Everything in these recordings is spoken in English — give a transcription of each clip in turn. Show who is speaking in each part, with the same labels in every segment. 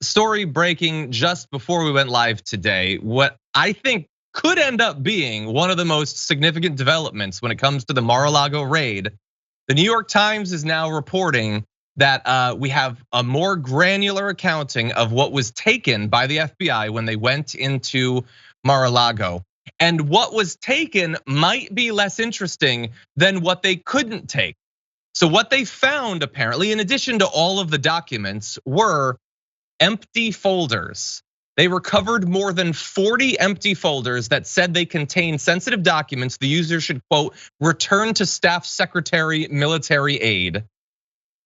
Speaker 1: story breaking just before we went live today. What I think could end up being one of the most significant developments when it comes to the Mar-a-Lago raid. The New York Times is now reporting that we have a more granular accounting of what was taken by the FBI when they went into Mar-a-Lago. And what was taken might be less interesting than what they couldn't take. So what they found, apparently, in addition to all of the documents, were empty folders. They recovered more than 40 empty folders that said they contained sensitive documents the user should, quote, return to staff secretary military aid.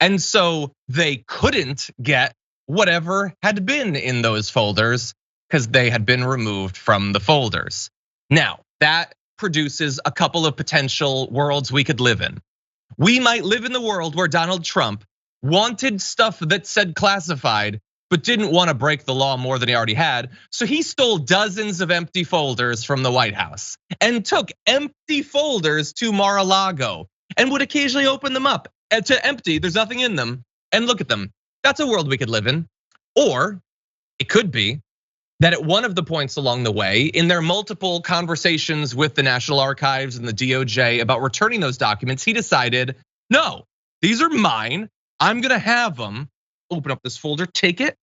Speaker 1: And so they couldn't get whatever had been in those folders because they had been removed from the folders. Now, that produces a couple of potential worlds we could live in. We might live in the world where Donald Trump wanted stuff that said classified, but didn't want to break the law more than he already had. So he stole dozens of empty folders from the White House and took empty folders to Mar-a-Lago and would occasionally open them up to empty, there's nothing in them, and look at them. That's a world we could live in. Or it could be that at one of the points along the way, in their multiple conversations with the National Archives and the DOJ about returning those documents, he decided, no, these are mine. I'm gonna have them. Open up this folder, take it,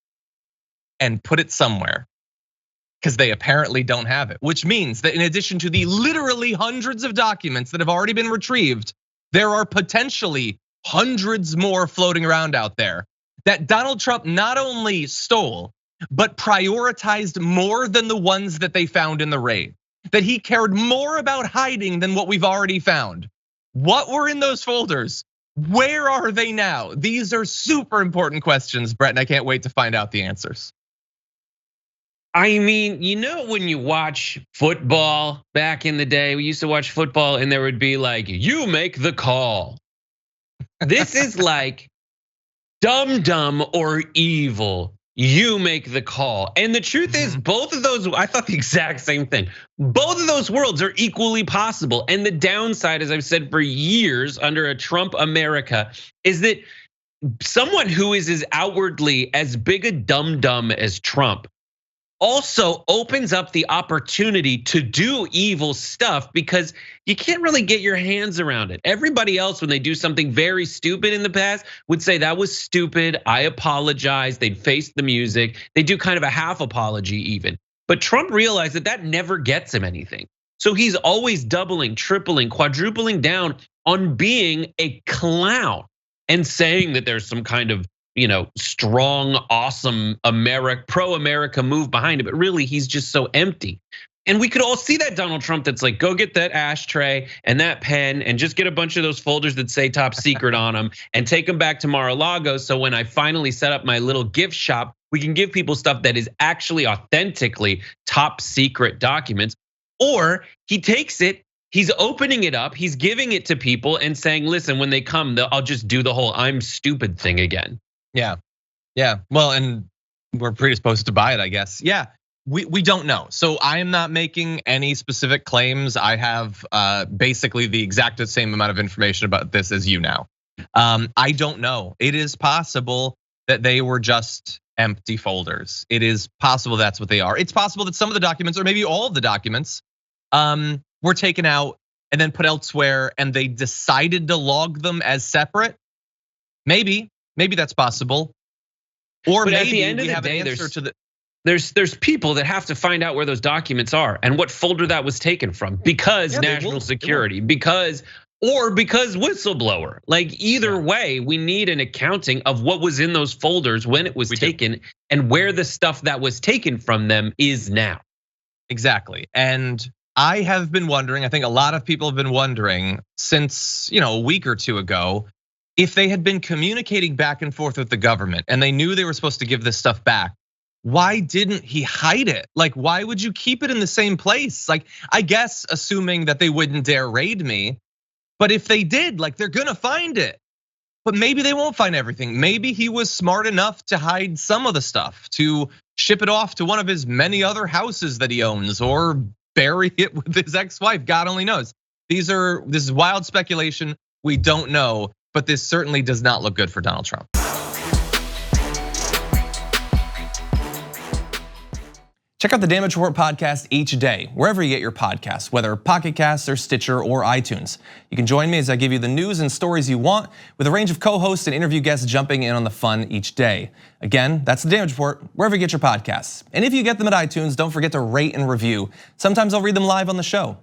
Speaker 1: and put it somewhere. Because they apparently don't have it, which means that in addition to the literally hundreds of documents that have already been retrieved, there are potentially hundreds more floating around out there that Donald Trump not only stole, but prioritized more than the ones that they found in the raid. That he cared more about hiding than what we've already found. What were in those folders? Where are they now? These are super important questions, Brett, and I can't wait to find out the answers.
Speaker 2: I mean, you know, when you watch football back in the day, we used to watch football and there would be like, you make the call. This is like dumb or evil. You make the call. And the truth is, both of those, I thought the exact same thing. Both of those worlds are equally possible. And the downside, as I've said for years under a Trump America, is that someone who is as outwardly as big a dumb as Trump also opens up the opportunity to do evil stuff because you can't really get your hands around it. Everybody else, when they do something very stupid in the past, would say that was stupid, I apologize, they'd face the music, they do kind of a half apology even. But Trump realized that that never gets him anything. So he's always doubling, tripling, quadrupling down on being a clown and saying that there's some kind of strong, awesome pro-America move behind it, but really he's just so empty. And we could all see that Donald Trump that's like, go get that ashtray and that pen and just get a bunch of those folders that say top secret on them and take them back to Mar-a-Lago. So when I finally set up my little gift shop, we can give people stuff that is actually authentically top secret documents. Or he takes it, he's opening it up, he's giving it to people and saying, listen, when they come, I'll just do the whole I'm stupid thing again.
Speaker 1: Yeah. Well, and we're predisposed to buy it, I guess. Yeah, we don't know. So I am not making any specific claims. I have basically the exact same amount of information about this as you now. I don't know. It is possible that they were just empty folders. It is possible that's what they are. It's possible that some of the documents, or maybe all of the documents, were taken out and then put elsewhere, and they decided to log them as separate. Maybe that's possible. Or
Speaker 2: but
Speaker 1: maybe
Speaker 2: at the end of the day, there's people that have to find out where those documents are and what folder that was taken from because national security, because whistleblower. Like either way, we need an accounting of what was in those folders when it was taken and where the stuff that was taken from them is now.
Speaker 1: Exactly. And I have been wondering, I think a lot of people have been wondering since a week or two ago, if they had been communicating back and forth with the government and they knew they were supposed to give this stuff back, why didn't he hide it? Like, why would you keep it in the same place? Like, I guess assuming that they wouldn't dare raid me, but if they did, like they're gonna find it. But maybe they won't find everything. Maybe he was smart enough to hide some of the stuff, to ship it off to one of his many other houses that he owns or bury it with his ex-wife, God only knows. This is wild speculation, we don't know. But this certainly does not look good for Donald Trump.
Speaker 3: Check out the Damage Report podcast each day, wherever you get your podcasts, whether Pocket Casts or Stitcher or iTunes. You can join me as I give you the news and stories you want, with a range of co-hosts and interview guests jumping in on the fun each day. Again, that's the Damage Report, wherever you get your podcasts. And if you get them at iTunes, don't forget to rate and review. Sometimes I'll read them live on the show.